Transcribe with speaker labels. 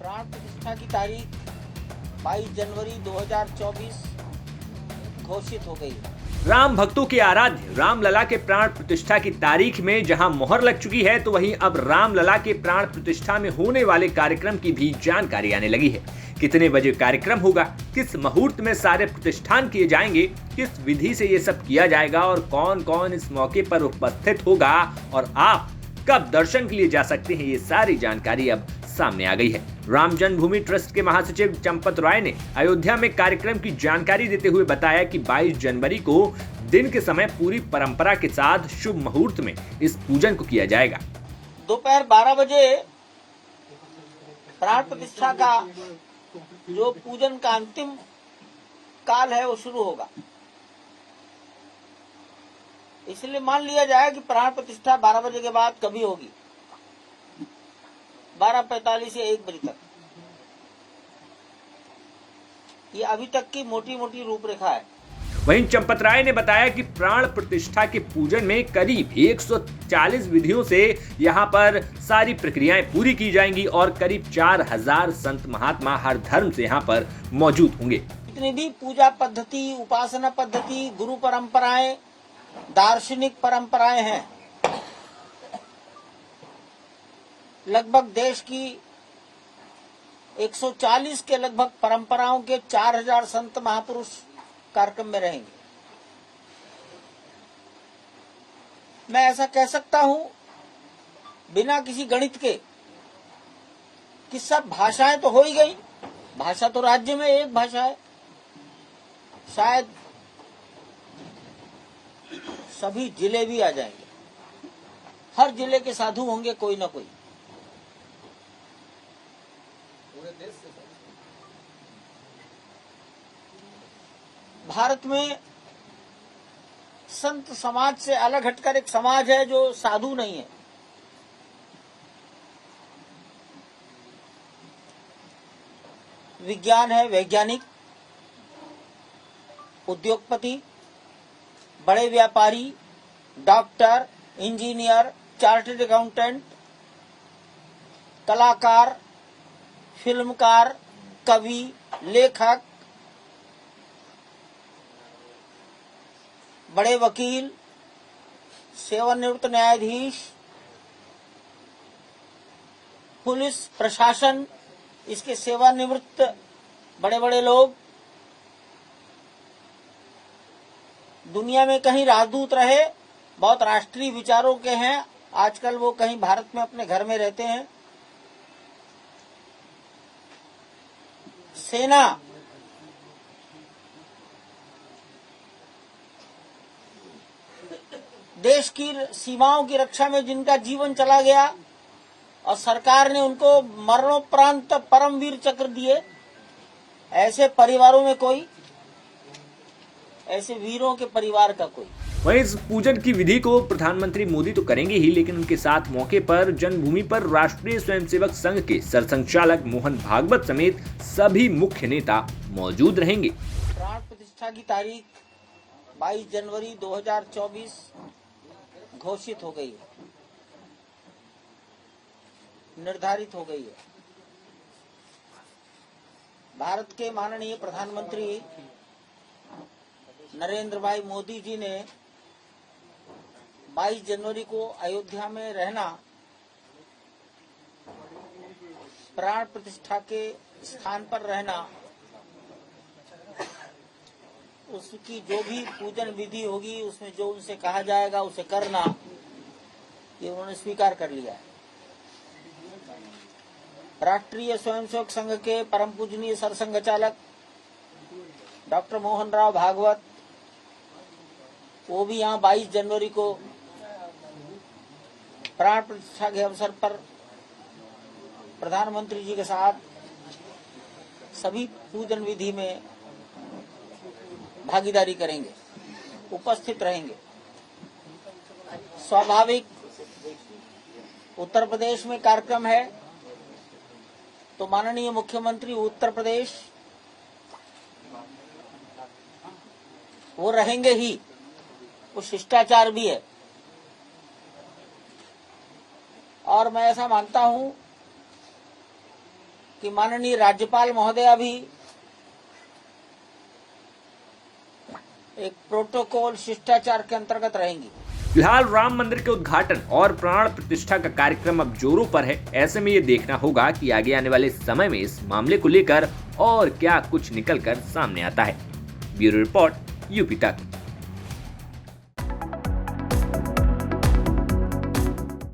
Speaker 1: प्राण प्रतिष्ठा की तारीख 22 जनवरी 2024 घोषित हो गई।
Speaker 2: राम भक्तों के आराध्य रामलला के प्राण प्रतिष्ठा की तारीख में जहां मोहर लग चुकी है, तो वहीं अब रामलला के प्राण प्रतिष्ठा में होने वाले कार्यक्रम की भी जानकारी आने लगी है। कितने बजे कार्यक्रम होगा, किस मुहूर्त में सारे प्रतिष्ठान किए जाएंगे, किस विधि से ये सब किया जाएगा और कौन कौन इस मौके पर उपस्थित होगा और आप कब दर्शन के लिए जा सकते हैं, ये सारी जानकारी अब सामने आ गई है। राम जन्मभूमि ट्रस्ट के महासचिव चंपत राय ने अयोध्या में कार्यक्रम की जानकारी देते हुए बताया कि 22 जनवरी को दिन के समय पूरी परंपरा के साथ शुभ मुहूर्त में इस पूजन को किया जाएगा।
Speaker 1: दोपहर 12 बजे प्राण प्रतिष्ठा का जो पूजन का अंतिम काल है वो शुरू होगा। इसलिए मान लिया जाए कि प्राण प्रतिष्ठा 12 बजे के बाद कभी होगी, 12:45 से 1 बजे तक। ये अभी तक की मोटी मोटी रूपरेखा है।
Speaker 2: वहीं चंपत राय ने बताया कि प्राण प्रतिष्ठा के पूजन में करीब 140 विधियों से यहां पर सारी प्रक्रियाएं पूरी की जाएंगी और करीब 4000 संत महात्मा हर धर्म से यहां पर मौजूद होंगे।
Speaker 1: जितनी भी पूजा पद्धति, उपासना पद्धति, गुरु परंपराएं, दार्शनिक परंपराएं हैं, लगभग देश की 140 के लगभग परंपराओं के 4000 संत महापुरुष कार्यक्रम में रहेंगे। मैं ऐसा कह सकता हूं बिना किसी गणित के कि सब भाषाएं तो हो ही गई। भाषा तो राज्य में एक भाषा है, शायद सभी जिले भी आ जाएंगे। हर जिले के साधु होंगे कोई ना कोई। भारत में संत समाज से अलग हटकर एक समाज है जो साधु नहीं है। विज्ञान है, वैज्ञानिक, उद्योगपति, बड़े व्यापारी, डॉक्टर, इंजीनियर, चार्टर्ड अकाउंटेंट, कलाकार, फिल्मकार, कवि, लेखक, बड़े वकील, सेवानिवृत्त न्यायाधीश, पुलिस प्रशासन, इसके सेवानिवृत्त बड़े बड़े लोग, दुनिया में कहीं राजदूत रहे, बहुत राष्ट्रीय विचारों के हैं, आजकल वो कहीं भारत में अपने घर में रहते हैं। सेना, देश की सीमाओं की रक्षा में जिनका जीवन चला गया और सरकार ने उनको मरणोपरांत परमवीर चक्र दिए, ऐसे परिवारों में कोई, ऐसे वीरों के परिवार का कोई।
Speaker 2: वहीं इस पूजन की विधि को प्रधानमंत्री मोदी तो करेंगे ही, लेकिन उनके साथ मौके पर जन्मभूमि पर राष्ट्रीय स्वयंसेवक संघ के सरसंघचालक मोहन भागवत समेत सभी मुख्य नेता मौजूद रहेंगे।
Speaker 1: प्राण प्रतिष्ठा की तारीख 22 जनवरी 2024 घोषित हो गई है, निर्धारित हो गई है। भारत के माननीय प्रधानमंत्री नरेंद्र भाई मोदी जी ने 22 जनवरी को अयोध्या में रहना, प्राण प्रतिष्ठा के स्थान पर रहना, उसकी जो भी पूजन विधि होगी उसमें जो उनसे कहा जाएगा उसे करना, ये उन्होंने स्वीकार कर लिया है। राष्ट्रीय स्वयंसेवक संघ के परम पूजनीय सरसंघचालक डॉक्टर मोहन राव भागवत, वो भी यहाँ 22 जनवरी को प्राण प्रतिष्ठा के अवसर पर प्रधानमंत्री जी के साथ सभी पूजन विधि में भागीदारी करेंगे, उपस्थित रहेंगे। स्वाभाविक उत्तर प्रदेश में कार्यक्रम है तो माननीय मुख्यमंत्री उत्तर प्रदेश वो रहेंगे ही, वो शिष्टाचार भी है। और मैं ऐसा मानता हूं कि माननीय राज्यपाल महोदया भी एक प्रोटोकॉल शिष्टाचार के अंतर्गत रहेंगी।
Speaker 2: फिलहाल राम मंदिर के उद्घाटन और प्राण प्रतिष्ठा का कार्यक्रम अब जोरों पर है। ऐसे में ये देखना होगा कि आगे आने वाले समय में इस मामले को लेकर और क्या कुछ निकल कर सामने आता है। ब्यूरो रिपोर्ट, यूपी तक।